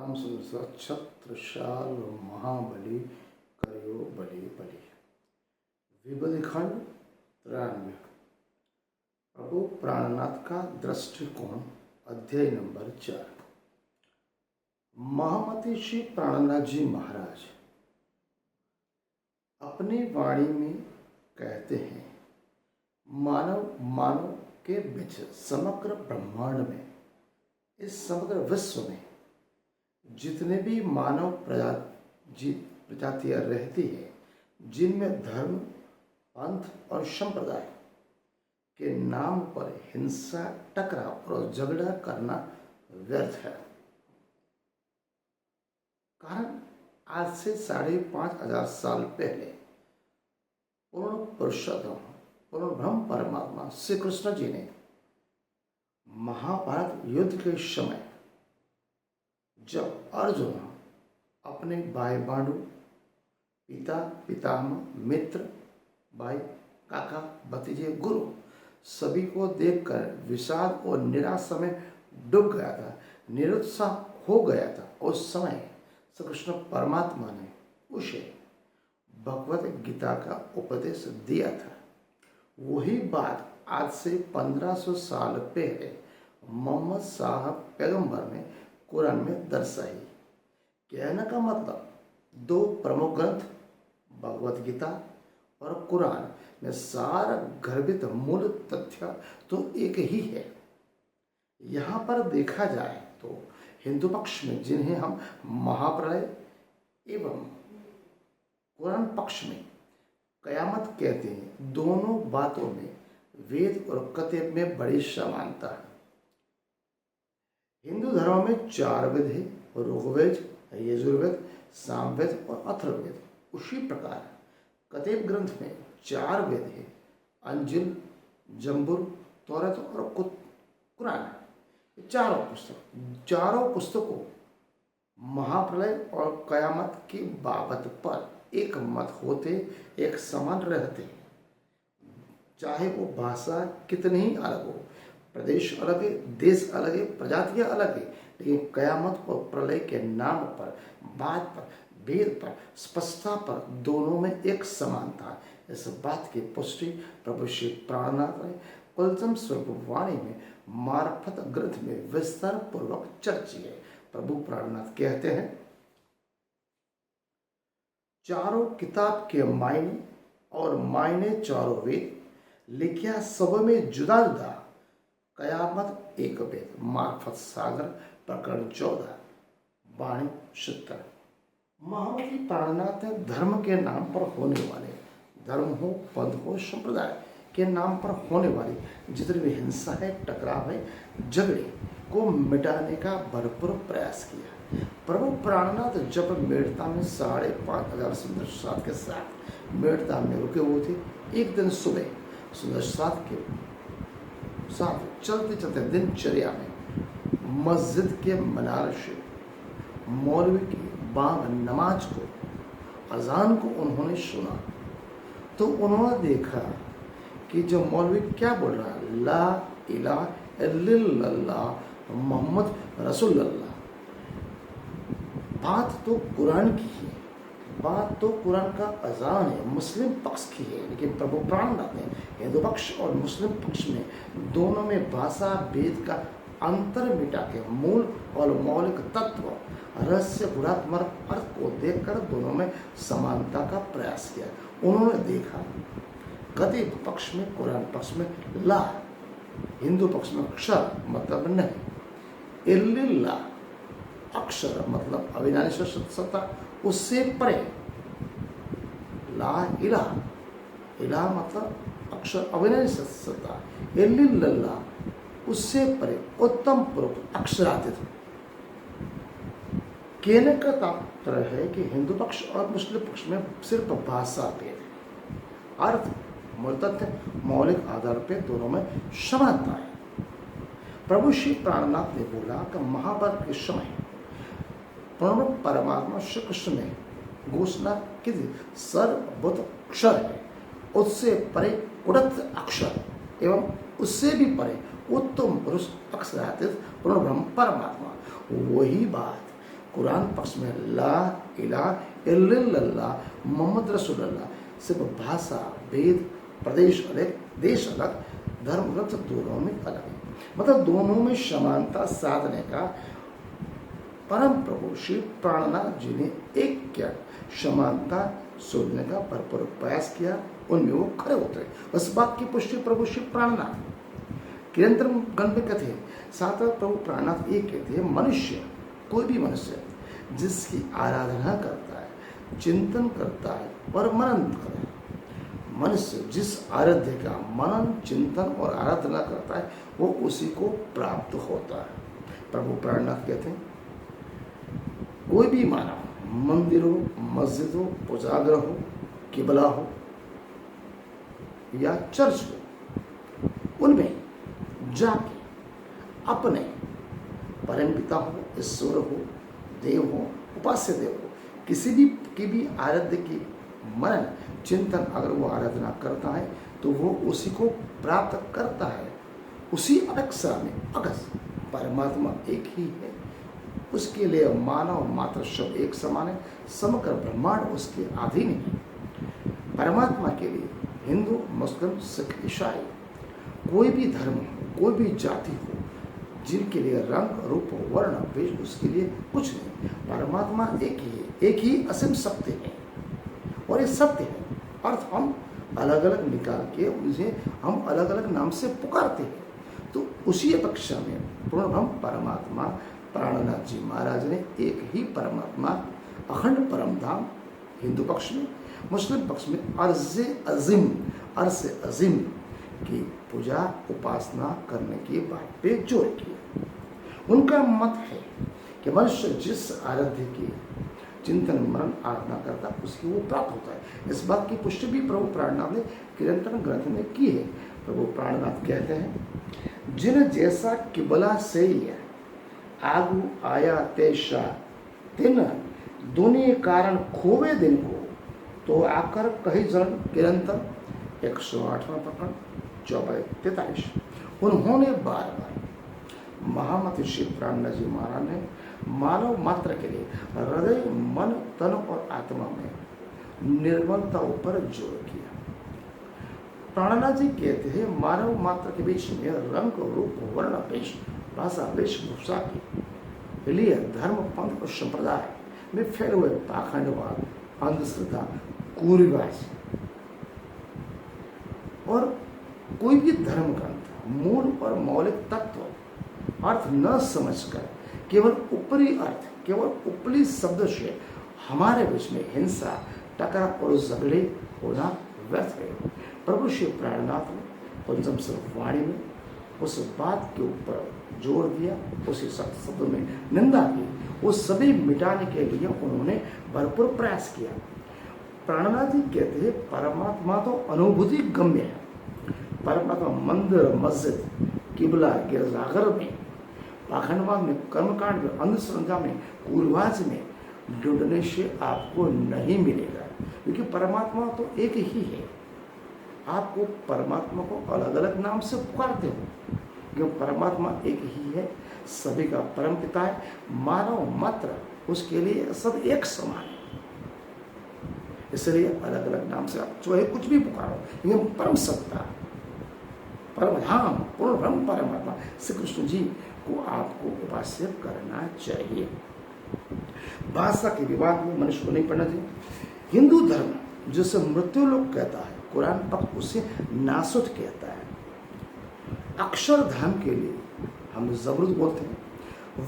राम छत्रसाल महाबली करियो बलि बलि। विबुधि खंड 93। प्रभु प्राणनाथ का दृष्टिकोण, अध्याय नंबर 4। महामती श्री प्राणनाथ जी महाराज अपनी वाणी में कहते हैं, मानव के बीच समग्र ब्रह्मांड में, इस समग्र विश्व में जितने भी मानव प्रजातियां रहती है, जिनमें धर्म, पंथ और संप्रदाय के नाम पर हिंसा, टकराव और झगड़ा करना व्यर्थ है। कारण आज से 5,500 साल पहले पूर्ण पुरुषोत्तम, पूर्ण ब्रह्म परमात्मा श्री कृष्ण जी ने महाभारत युद्ध के समय जब अर्जुन अपने भाई बांडु, पिता, पितामह, मित्र, भाई, काका, भतीजे, गुरु सभी को देखकर विषाद और निराशा में डूब गया था, निरुत्साह हो गया था। उस समय श्री कृष्ण परमात्मा ने उसे भगवत गीता का उपदेश दिया था। वही बात आज से 1500 साल पहले मोहम्मद साहब पैगंबर ने कुरान में दर्शाई। कहने का मतलब, दो प्रमुख ग्रंथ भगवत गीता और कुरान में सारा गर्भित मूल तथ्य तो एक ही है। यहाँ पर देखा जाए तो हिंदू पक्ष में, जिन्हें हम महाप्रलय, एवं कुरान पक्ष में कयामत कहते हैं, दोनों बातों में वेद और कथेब में बड़ी समानता है। हिंदू धर्म में 4 वेद है, ऋग्वेद, यजुर्वेद, सामवेद और अथर्ववेद। उसी प्रकार कथेब ग्रंथ में 4 वेद है, अंजिल, जंबूर, तौरात और कुरान। चारों पुस्तकों महाप्रलय और कयामत की बाबत पर एक मत होते, एक समान रहते। चाहे वो भाषा कितनी ही अलग हो, प्रदेश अलग है, देश अलग है, प्रजातियां अलग है, लेकिन कयामत और प्रलय के नाम पर, बात पर, भेद पर, स्पष्टता पर दोनों में एक समानता है। इस बात की पुष्टि प्रभु श्री प्राणनाथ ने कुलचम स्वरूप वाणी में मार्फत ग्रंथ में विस्तार पूर्वक चर्ची है। प्रभु प्राणनाथ कहते हैं, चारों किताब के मायने और मायने चारों वेद, लिखिया सब में जुदा जुदा, कयामत एक वेद, मार्फत सागर, प्रकरण 14, वाणी 70। महामती प्राणनाथ ने धर्म के नाम पर होने वाले, धर्म हो, पंथ हो, संप्रदाय के नाम पर होने वाली जितनी भी हिंसा है, टकराव है, झगड़े को मिटाने का भरपूर प्रयास किया। प्रभु प्राणनाथ जब मेड़ता में 5,500 सुंदर के साथ मेड़ता में रुके हुए थे, एक दिन सुबह सुंदर के साथ चलते चलते दिनचर्या में मस्जिद के मीनार से मौलवी की बांग नमाज को, अजान को उन्होंने सुना। तो उन्होंने देखा कि जो मौलवी क्या बोल रहा है, ला इलाहा इल्लल्लाह मोहम्मद रसूलुल्लाह। बात तो कुरान की है, बात तो कुरान का अजान है, मुस्लिम पक्ष की है, लेकिन प्रभु प्राणनाथ ने हिंदू पक्ष और मुस्लिम पक्ष में दोनों में भाषा भेद का अंतर मिटा के मूल और मौलिक तत्व, रहस्य, गुणात्मक अर्थ को देखकर दोनों में समानता का प्रयास किया। उन्होंने देखा, कथेब पक्ष में, कुरान पक्ष में ला, हिंदू पक्ष में अक्षर मतलब नहीं, इल्लल्लाह अक्षर मतलब अविनाशी सत्ता, उससे परे ला इलाह, इलाह मतलब अक्षर अविनाशी सत्ता, इल्लल्लाह उससे परे उत्तम पूर्व अक्षरातीत। कहने का तात्पर्य है कि हिंदू पक्ष और मुस्लिम पक्ष में सिर्फ भाषा भेद है, अर्थ, मूल तथ्य, मौलिक आधार पे दोनों में समानता है। प्रभु श्री प्राणनाथ ने बोला कि महाभारत के समय पूर्ण परमात्मा श्री कृष्ण ने घोषणा की थी, सर्वभूत अक्षर है, उससे परे कुटस्थ अक्षर एवं उससे भी परे उत्तम पुरुष अक्षरातीत पूर्ण ब्रह्म परमात्मा। वही बात कुरान पक्ष में ला इलाहा इल्लल्लाह मोहम्मद रसूलुल्लाह। सिर्फ भाषा, वेद, प्रदेश अलग, देश अलग, धर्म ग्रंथ दोनों में अलग है। मतलब दोनों में समानता साधने का परम प्रभु श्री प्राणनाथ जी ने एक क्या समानता शोधने का भरपूर प्रयास किया, उनमें वो खड़े उतरे। उस बात की पुष्टि प्रभु श्री प्राणनाथ निरंतर गण में कहते हैं। साथ प्रभु प्राणनाथ ये कहते हैं, मनुष्य, कोई भी मनुष्य जिसकी आराधना करता है, चिंतन करता है और मनन करता है, मनुष्य जिस आराध्य का मनन, चिंतन और आराधना करता है वो उसी को प्राप्त होता है। प्रभु प्राणनाथ कहते हैं, कोई भी मानव मंदिर हो, मस्जिद हो, पूजागृह हो, किबला हो या चर्च हो, उनमें जाके अपने परमपिता हो, ईश्वर हो, देव हो, उपास्य देव हो, किसी भी की भी आराध्य की मनन चिंतन अगर वो आराधना करता है तो वो उसी को प्राप्त करता है। उसी अपेक्षा में अगर परमात्मा एक ही है, उसके लिए मानव मात्र सब एक समान है, समग्र ब्रह्मांड उसके अधीन है। परमात्मा के लिए हिंदू, मुस्लिम, सिख, ईसाई, कोई भी धर्म हो, कोई भी जाति हो, जिनके लिए रंग, रूप, वर्ण, वेश, उसके लिए कुछ नहीं। परमात्मा एक ही है, एक ही असीम सत्य है और ये सत्य है। अर्थ हम अलग अलग निकाल के उसे हम अलग अलग नाम से पुकारते हैं। तो उसी अपेक्षा में पूर्ण ब्रह्म परमात्मा प्राणनाथ जी महाराज ने एक ही परमात्मा अखंड परम धाम हिंदू पक्ष में, मुस्लिम पक्ष में अर्ज़ अज़ीम की पूजा उपासना करने की बात पे जोर किया। उनका मत है कि मनुष्य जिस आराध्य की चिंतन मनन आराधना करता उसकी वो प्राप्त होता है। इस बात की पुष्टि भी प्रभु प्राणनाथ ने कीर्तन ग्रंथ में की है। प्रभु प्राणनाथ कहते हैं, जिन जैसा किबला से आगू आया तेषा तिन दुनि कारण खोवे दिन को तो आकर कही जन निरंतर 108वां प्रकरण 44-43। उन्होंने बार बार महामति श्री प्राणनाथ जी महाराज ने मानव मात्र के लिए हृदय, मन, तन और आत्मा में निर्मलता ऊपर जोर किया। प्राणनाथ जी कहते हैं, मानव मात्र के बीच में रंग, रूप, वर्ण, वेश, भाषा, वेशभूषा के लिए धर्म, पंथ और संप्रदाय में फैले हुए पाखंडवाद, अंधश्रद्धा, कुरिवाज और कोई भी धर्म ग्रंथ मूल और मौलिक तत्व अर्थ न समझकर केवल ऊपरी अर्थ, केवल ऊपरी शब्द से हमारे बीच में हिंसा, टकराव और झगड़े होना व्यर्थ है। प्रभु श्री प्राणनाथ ने पंचम वाणी में उस बात के ऊपर जोर दिया, उसी शब्द में निंदा की, वो सभी मिटाने के लिए उन्होंने भरपूर प्रयास किया। प्राणनाथ जी कहते हैं, परमात्मा तो अनुभूति गम्य है। परमात्मा मंदिर, मस्जिद, किबला, गिरजाघर में, पाखंडवाद में, कर्मकांड में, अंधश्रद्धा में, कुरिवाज में ढूंढने से आपको नहीं मिलेगा, क्योंकि परमात्मा तो एक ही है। आपको परमात्मा को अलग अलग नाम से पुकारते हो, क्योंकि परमात्मा एक ही है, सभी का परम पिता है। मानव मात्र उसके लिए सब एक समान है, इसलिए अलग अलग नाम से आप चाहे कुछ भी पुकारो, लेकिन परम सत्ता, परम धाम, पूर्ण ब्रह्म परमात्मा श्री कृष्ण जी को आपको उपास्य करना चाहिए। भाषा के विवाद में मनुष्य को नहीं पढ़ना चाहिए। हिंदू धर्म जिसे मृत्यु लोक कहता है, कुरान पक्ष उसे नासुत कहता है। अक्षरधाम के लिए हम जबरूद बोलते हैं,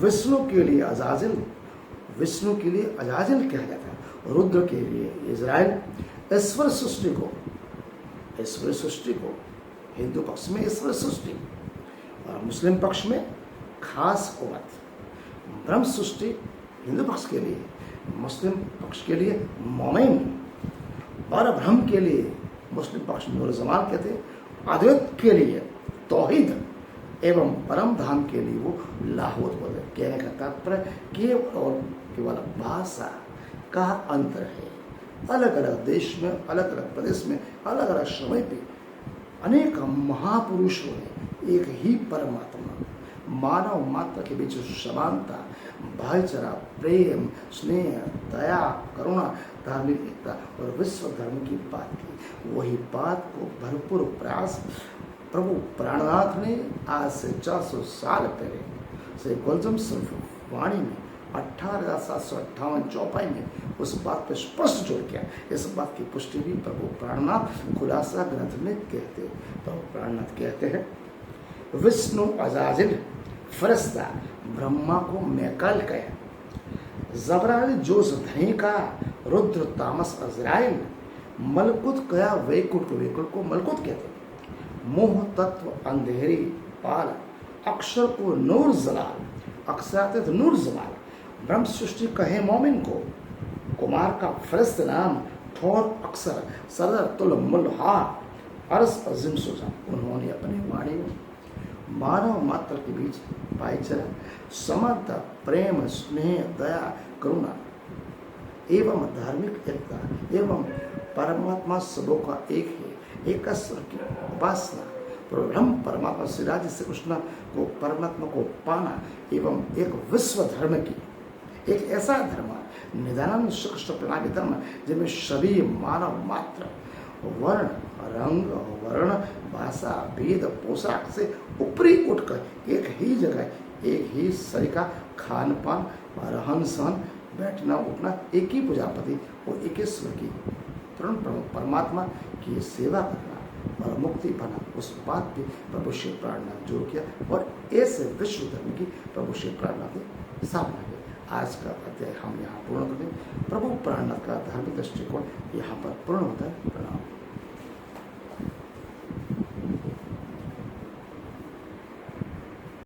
विष्णु के लिए अजाजिल, विष्णु के लिए अजाजिल कहा जाता है, रुद्र के लिए इजराइल। ईश्वर सृष्टि को हिंदू पक्ष में ईश्वर सृष्टि और मुस्लिम पक्ष में खास उम्मत। ब्रह्म सृष्टि हिंदू पक्ष के लिए, मुस्लिम पक्ष के लिए मोमिन, और ब्रह्म के लिए मुस्लिम पक्ष में जमान कहते हैं, अद्वैत के लिए तौहीद एवं परम धाम के लिए वो लाहौत बोलते हैं। कहने का तात्पर्य केवल और केवल भाषा का अंतर है। अलग अलग देश में, अलग अलग प्रदेश में, अलग अलग समय पे अनेक महापुरुषों ने एक ही परमात्मा मानव मात्र के बीच समानता, भाईचारा, प्रेम, स्नेह, दया, करुणा, धार्मिक एकता और विश्व धर्म की बात की। वही बात को भरपूर प्रयास प्रभु प्राणनाथ ने आज से 400 साल पहले श्री गुलजम स्वरूप वाणी में 18,758 चौपाई में उस बात पर स्पष्ट जोड़ किया। इस बात की पुष्टि भी प्रभु प्राणनाथ खुलासा ग्रंथ में कहते हैं। प्रभु प्राणनाथ कहते हैं, विष्णु अजाजिल फरिश्ता ब्रह्मा को मैकाल कहे, जबराइल जोश धनी का, रुद्र तामस अजराइल, मलकुत कया वैकुंठ को मलकुत कहते हैं। मोह तत्व अंधेरी पाल, अक्षर को नूर जलाल, अक्षरातीत नूर जमाल, ब्रह्म सृष्टि कहे मोमिन को, कुमार का फरिश्त नाम, ठोर अक्षर सरदर तुल मुल्हार, अरस अजीम सुजा। उन्होंने अपनी वाणी में मानव मात्र के बीच भाईचारा, समता, प्रेम, स्नेह, दया, करुणा एवं धार्मिक एकता एवं परमात्मा सबों का एक है, एक स्वर की उपासना, ब्रह्म परमात्मा श्री राधे श्री कृष्ण को परमात्मा को पाना एवं एक विश्व धर्म की, एक ऐसा धर्म निदानंद श्री कृष्ण प्रणाली धर्म जिनमें सभी मानव मात्र वर्ण, रंग, वर्ण, भाषा, भेद, पोशाक से ऊपरी उठकर एक ही जगह, एक ही सरीका, खान पान, रहन सहन, बैठना उठना, एक ही प्रजापति और एक ही स्वर की तरुण परमात्मा की सेवा करना और मुक्ति पाना, उस बात पे प्रभु श्री प्राणनाथ जोर किया और ऐसे विश्व धर्म की प्रभु श्री प्राणनाथ ने स्थापना की। आज का अध्याय हम यहाँ पूर्ण करते हैं। प्रभु प्राणनाथ का धार्मिक दृष्टिकोण यहाँ पर पूर्ण होता है। प्रणाम।